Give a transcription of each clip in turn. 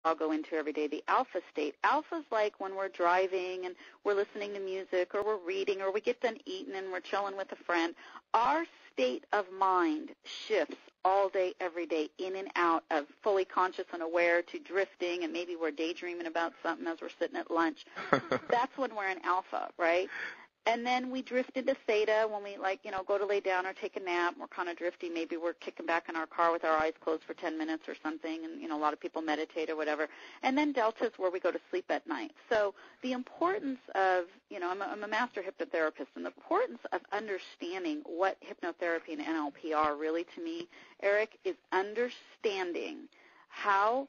all go into every day, the alpha state. Alpha's like when we're driving and we're listening to music or we're reading or we get done eating and we're chilling with a friend. Our state of mind shifts all day, every day, in and out of fully conscious and aware to drifting, and maybe we're daydreaming about something as we're sitting at lunch. That's when we're in alpha, right? And then we drift into theta when we, go to lay down or take a nap. We're kind of drifty. Maybe we're kicking back in our car with our eyes closed for 10 minutes or something, and, a lot of people meditate or whatever. And then delta is where we go to sleep at night. So the importance of, I'm a master hypnotherapist, and the importance of understanding what hypnotherapy and NLP are really to me, Eric, is understanding how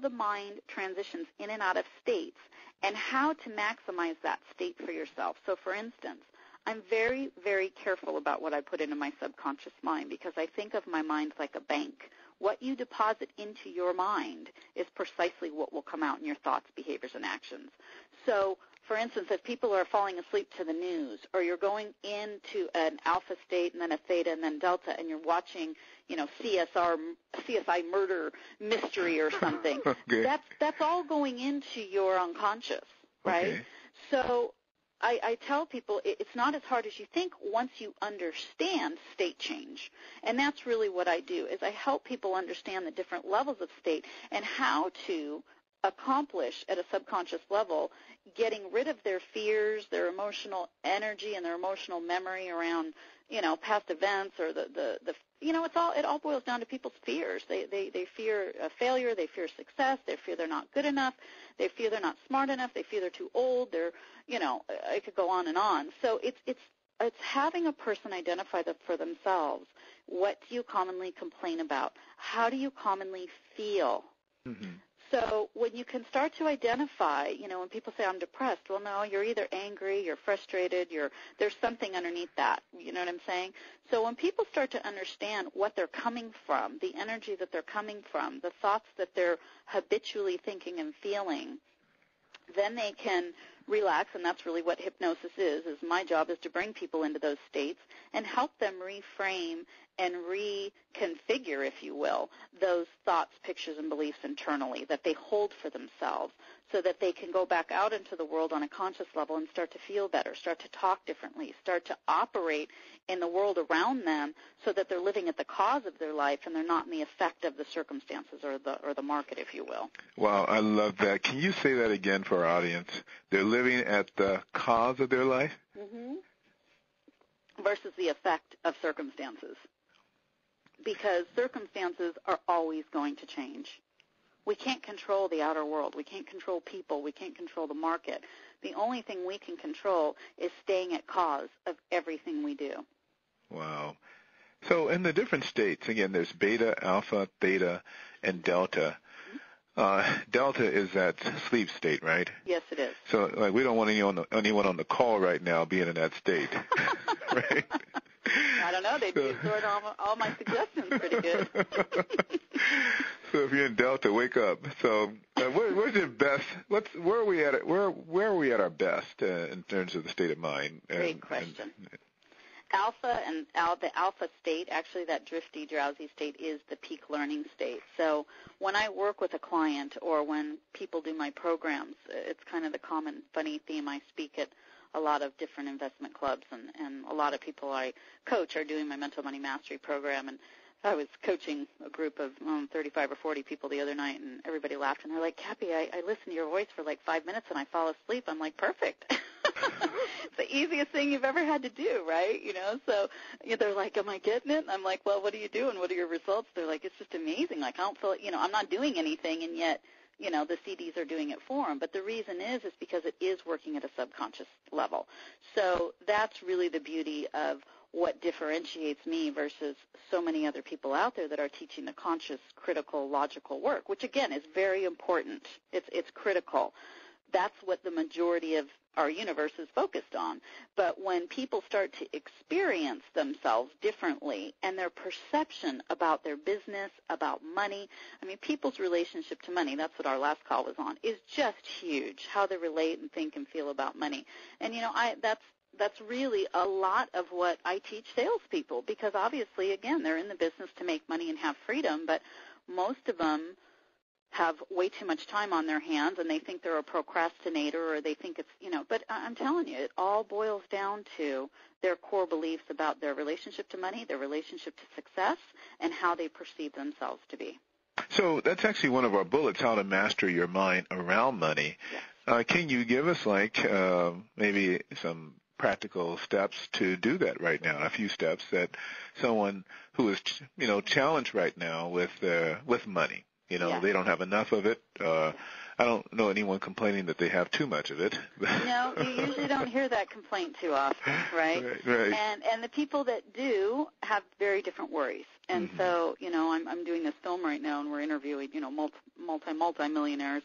the mind transitions in and out of states and how to maximize that state for yourself. So, for instance, I'm very, very careful about what I put into my subconscious mind because I think of my mind like a bank. What you deposit into your mind is precisely what will come out in your thoughts, behaviors, and actions. So, for instance, if people are falling asleep to the news or you're going into an alpha state and then a theta and then delta and you're watching, CSI murder mystery or something, that's all going into your unconscious, right? Okay. So I tell people it's not as hard as you think once you understand state change. And that's really what I do is I help people understand the different levels of state and how to accomplish at a subconscious level getting rid of their fears, their emotional energy, and their emotional memory around, past events or it all boils down to people's fears. They fear failure, they fear success, they fear they're not good enough, they fear they're not smart enough, they fear they're too old, I could go on and on. So it's having a person identify that for themselves. What do you commonly complain about? How do you commonly feel? Mm-hmm. So when you can start to identify, when people say I'm depressed, well, no, you're either angry, you're frustrated, there's something underneath that. You know what I'm saying? So when people start to understand what they're coming from, the energy that they're coming from, the thoughts that they're habitually thinking and feeling, then they can relax, and that's really what hypnosis is my job is to bring people into those states and help them reframe and reconfigure, if you will, those thoughts, pictures, and beliefs internally that they hold for themselves so that they can go back out into the world on a conscious level and start to feel better, start to talk differently, start to operate in the world around them so that they're living at the cause of their life and they're not in the effect of the circumstances or the market, if you will. Wow, I love that. Can you say that again for our audience? They're living at the cause of their life? Mm-hmm. Versus the effect of circumstances. Because circumstances are always going to change. We can't control the outer world. We can't control people. We can't control the market. The only thing we can control is staying at cause of everything we do. Wow. So in the different states, again, there's beta, alpha, theta, and delta. Delta is that sleep state, right? Yes, it is. So we don't want anyone on the call right now being in that state, right? I don't know. They'd be absorbing all my suggestions pretty good. So if you're in Delta, wake up. So where's your best? Where are we at? Where are we at our best in terms of the state of mind? Great question. Alpha and the alpha state, actually that drifty, drowsy state is the peak learning state. So when I work with a client or when people do my programs, it's kind of the common funny theme. I speak at a lot of different investment clubs, and a lot of people I coach are doing my Mental Money Mastery program. And I was coaching a group of 35 or 40 people the other night, and everybody laughed, and they're like, Cappy, I listened to your voice for like 5 minutes, and I fall asleep. I'm like, perfect. It's the easiest thing you've ever had to do, right? So they're like, am I getting it? And I'm like, well, what are you doing? What are your results? They're like, it's just amazing. Like, I don't feel, I'm not doing anything, and yet, the CDs are doing it for them. But the reason is because it is working at a subconscious level. So that's really the beauty of what differentiates me versus so many other people out there that are teaching the conscious, critical, logical work, which, again, is very important. It's critical. That's what the majority of our universe is focused on. But when people start to experience themselves differently and their perception about their business, about money, people's relationship to money, that's what our last call was on, is just huge, how they relate and think and feel about money. And, that's really a lot of what I teach salespeople because obviously, again, they're in the business to make money and have freedom, but most of them have way too much time on their hands, and they think they're a procrastinator, or they think it's, but I'm telling you, it all boils down to their core beliefs about their relationship to money, their relationship to success, and how they perceive themselves to be. So that's actually one of our bullets, how to master your mind around money. Yes. Can you give us maybe some practical steps to do that right now, a few steps that someone who is, challenged right now with money, Yeah. they don't have enough of it. I don't know anyone complaining that they have too much of it. No, you usually don't hear that complaint too often, right? Right. And the people that do have very different worries. And so, I'm doing this film right now, and we're interviewing, multi-millionaires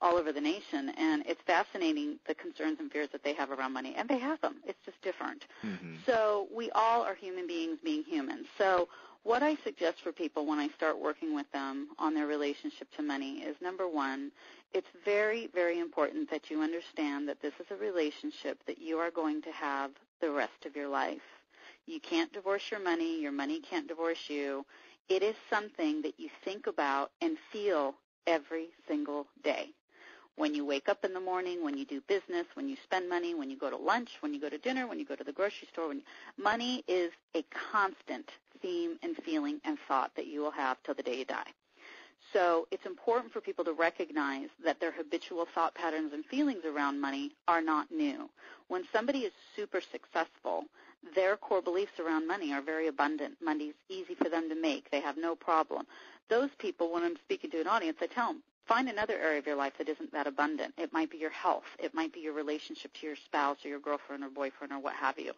all over the nation, and it's fascinating the concerns and fears that they have around money, and they have them. It's just different. So we all are human beings being human. So what I suggest for people when I start working with them on their relationship to money is, number one, it's very, very important that you understand that this is a relationship that you are going to have the rest of your life. You can't divorce your money can't divorce you. It is something that you think about and feel every single day. When you wake up in the morning, when you do business, when you spend money, when you go to lunch, when you go to dinner, when you go to the grocery store, money is a constant theme and feeling and thought that you will have till the day you die. So it's important for people to recognize that their habitual thought patterns and feelings around money are not new. When somebody is super successful, their core beliefs around money are very abundant. Money's easy for them to make. They have no problem. Those people, when I'm speaking to an audience, I tell them, find another area of your life that isn't that abundant. It might be your health. It might be your relationship to your spouse or your girlfriend or boyfriend or what have you.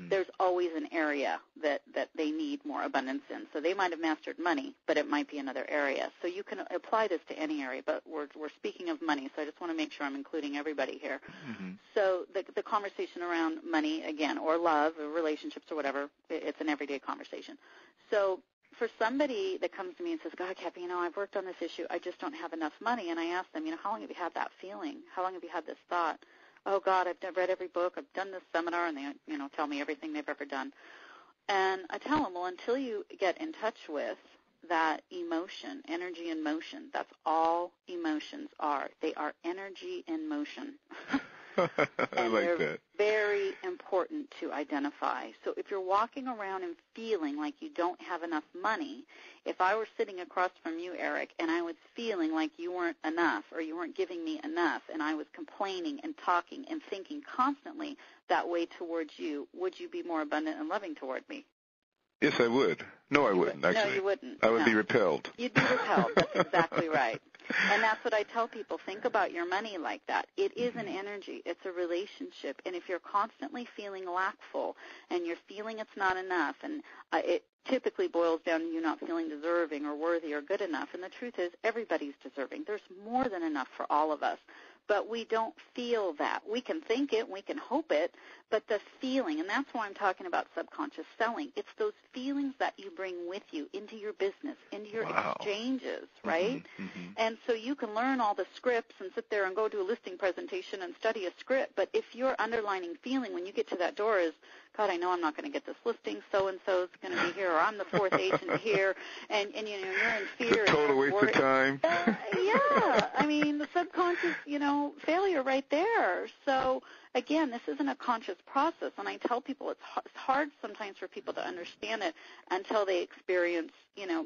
There's always an area that they need more abundance in. So they might have mastered money, but it might be another area. So you can apply this to any area, but we're speaking of money, so I just want to make sure I'm including everybody here. So the conversation around money, again, or love or relationships or whatever, it's an everyday conversation. So for somebody that comes to me and says, God, Kathy, I've worked on this issue. I just don't have enough money. And I ask them, how long have you had that feeling? How long have you had this thought? Oh, God, I've read every book. I've done this seminar. And they, tell me everything they've ever done. And I tell them, well, until you get in touch with that emotion, energy in motion, that's all emotions are. They are energy in motion. I like they're that. Very important to identify. So if you're walking around and feeling like you don't have enough money, if I were sitting across from you, Eric, and I was feeling like you weren't enough or you weren't giving me enough, and I was complaining and talking and thinking constantly that way towards you, would you be more abundant and loving toward me? Yes, I would. No, I wouldn't, actually. No, you wouldn't. I would be repelled. You'd be repelled. That's exactly right. And that's what I tell people. Think about your money like that. It is an energy. It's a relationship. And if you're constantly feeling lackful and you're feeling it's not enough, and it typically boils down to you not feeling deserving or worthy or good enough. And the truth is everybody's deserving. There's more than enough for all of us. But we don't feel that. We can think it, we can hope it, but the feeling, and that's why I'm talking about subconscious selling, it's those feelings that you bring with you into your business, into your exchanges, right? And so you can learn all the scripts and sit there and go do a listing presentation and study a script, but if your underlining feeling when you get to that door is, God, I know I'm not going to get this listing, so-and-so is going to be here, or I'm the fourth agent here, and you're in fear. It's a total waste of time. Yeah, I mean, the subconscious, failure right there. So, again, this isn't a conscious process, and I tell people it's hard sometimes for people to understand it until they experience,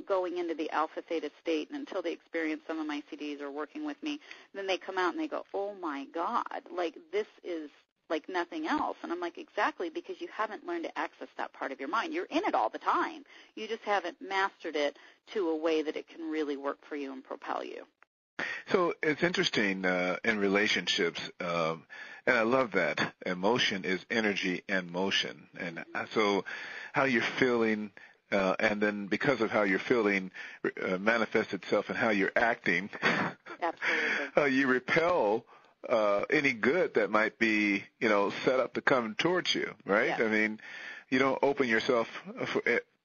going into the alpha theta state, and until they experience some of my CDs or working with me. Then they come out and they go, oh, my God, like this is like nothing else. And I'm like, exactly, because you haven't learned to access that part of your mind. You're in it all the time. You just haven't mastered it to a way that it can really work for you and propel you. So it's interesting in relationships, and I love that. Emotion is energy and motion. And so how you're feeling, and then because of how you're feeling manifests itself in how you're acting. Absolutely. You repel any good that might be, set up to come towards you, right? Yes. I mean, you don't open yourself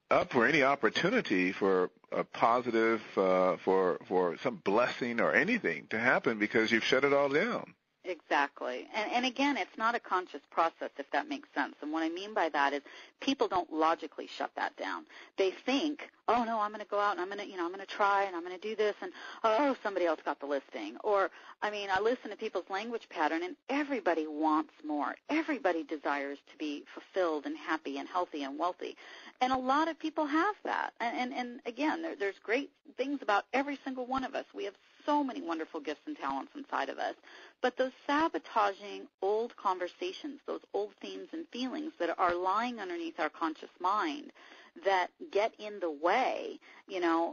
up for any opportunity for a positive, for some blessing or anything to happen because you've shut it all down. Exactly. And again, it's not a conscious process, if that makes sense. And what I mean by that is people don't logically shut that down. They think, oh no, I'm going to go out and I'm going to try and I'm going to do this, and oh, somebody else got the listing. Or, I listen to people's language pattern, and everybody wants more. Everybody desires to be fulfilled and happy and healthy and wealthy. And a lot of people have that. And again, there's great things about every single one of us. We have so many wonderful gifts and talents inside of us. But those sabotaging old conversations, those old themes and feelings that are lying underneath our conscious mind that get in the way,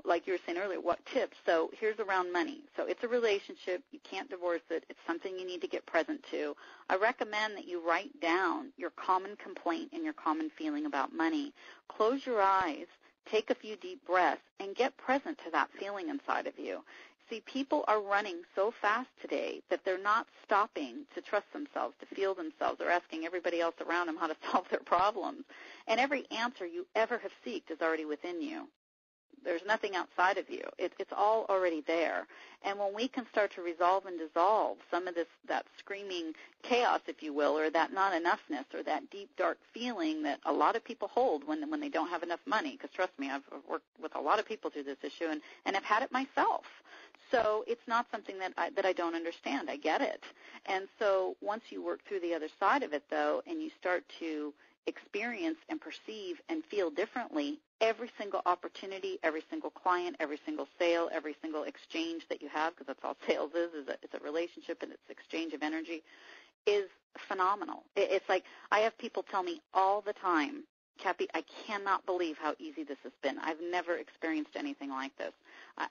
like you were saying earlier, what tips? So here's around money. So it's a relationship. You can't divorce it. It's something you need to get present to. I recommend that you write down your common complaint and your common feeling about money. Close your eyes, take a few deep breaths, and get present to that feeling inside of you. See, people are running so fast today that they're not stopping to trust themselves, to feel themselves. They're asking everybody else around them how to solve their problems. And every answer you ever have sought is already within you. There's nothing outside of you. It's all already there. And when we can start to resolve and dissolve some of that screaming chaos, if you will, or that not-enoughness, or that deep, dark feeling that a lot of people hold when they don't have enough money, because trust me, I've worked with a lot of people through this issue, and I've had it myself. So it's not something that I don't understand. I get it. And so once you work through the other side of it, though, and you start to experience and perceive and feel differently, every single opportunity, every single client, every single sale, every single exchange that you have, because that's all sales is it's a relationship and it's exchange of energy, is phenomenal. It's like I have people tell me all the time, Cappy, I cannot believe how easy this has been. I've never experienced anything like this.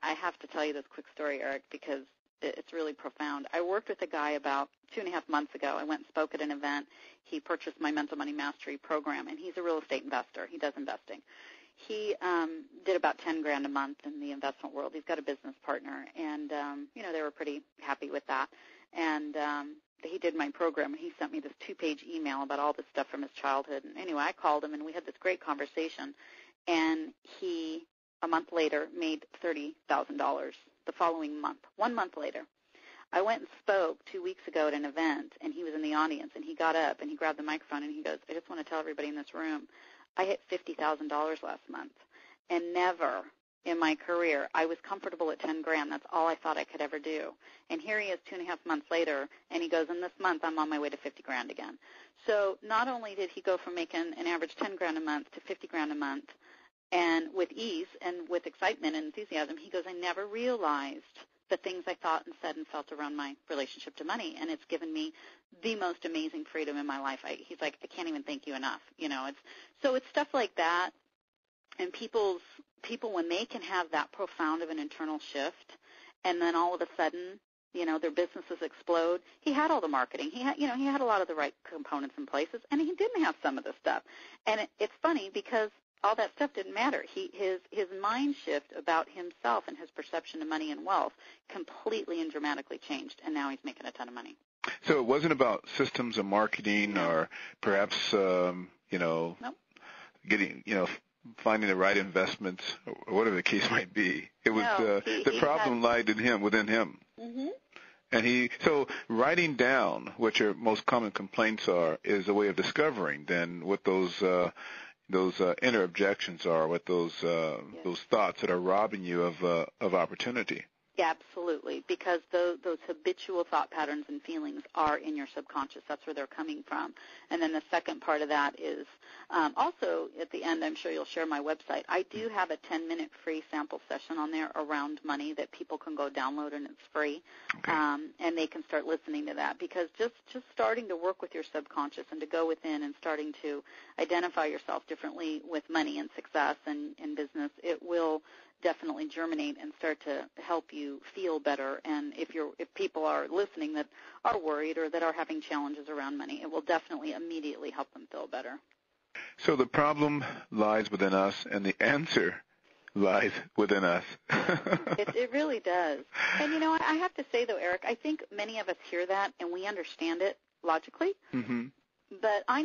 I have to tell you this quick story, Eric, because it's really profound. I worked with a guy about 2.5 months ago. I went and spoke at an event. He purchased my Mental Money Mastery program, and he's a real estate investor. He does investing. He did about $10,000 a month in the investment world. He's got a business partner, and they were pretty happy with that. And he did my program, and he sent me this 2-page email about all this stuff from his childhood. And anyway, I called him, and we had this great conversation. And he, a month later, made $30,000 the following month. 1 month later, I went and spoke 2 weeks ago at an event, and he was in the audience, and he got up, and he grabbed the microphone, and he goes, I just want to tell everybody in this room, I hit $50,000 last month, and never in my career I was comfortable at $10,000. That's all I thought I could ever do. And here he is 2.5 months later, and he goes, in this month I'm on my way to $50,000 again. So not only did he go from making an average $10,000 a month to $50,000 a month, and with ease and with excitement and enthusiasm, he goes, I never realized the things I thought and said and felt around my relationship to money, and it's given me the most amazing freedom in my life. He's like, I can't even thank you enough. It's stuff like that, and people when they can have that profound of an internal shift, and then all of a sudden, their businesses explode. He had all the marketing. He had a lot of the right components in places, and he didn't have some of the stuff. And it's funny because all that stuff didn't matter. His mind shift about himself and his perception of money and wealth completely and dramatically changed, and now he's making a ton of money. So it wasn't about systems of marketing or perhaps, Nope. getting, finding the right investments or whatever the case might be. It was the problem lied within him. Mm-hmm. And so writing down what your most common complaints are is a way of discovering then what those inner objections are, what those thoughts that are robbing you of opportunity. Yeah, absolutely, because those habitual thought patterns and feelings are in your subconscious. That's where they're coming from. And then the second part of that is also at the end, I'm sure you'll share my website. I do have a 10-minute free sample session on there around money that people can go download, and it's free. Okay. And they can start listening to that, because just starting to work with your subconscious and to go within and starting to identify yourself differently with money and success and business, it will definitely germinate and start to help you feel better. And if people are listening that are worried or that are having challenges around money, it will definitely immediately help them feel better. So the problem lies within us, and the answer lies within us. It really does. And, I have to say, though, Eric, I think many of us hear that and we understand it logically. Mm-hmm. But I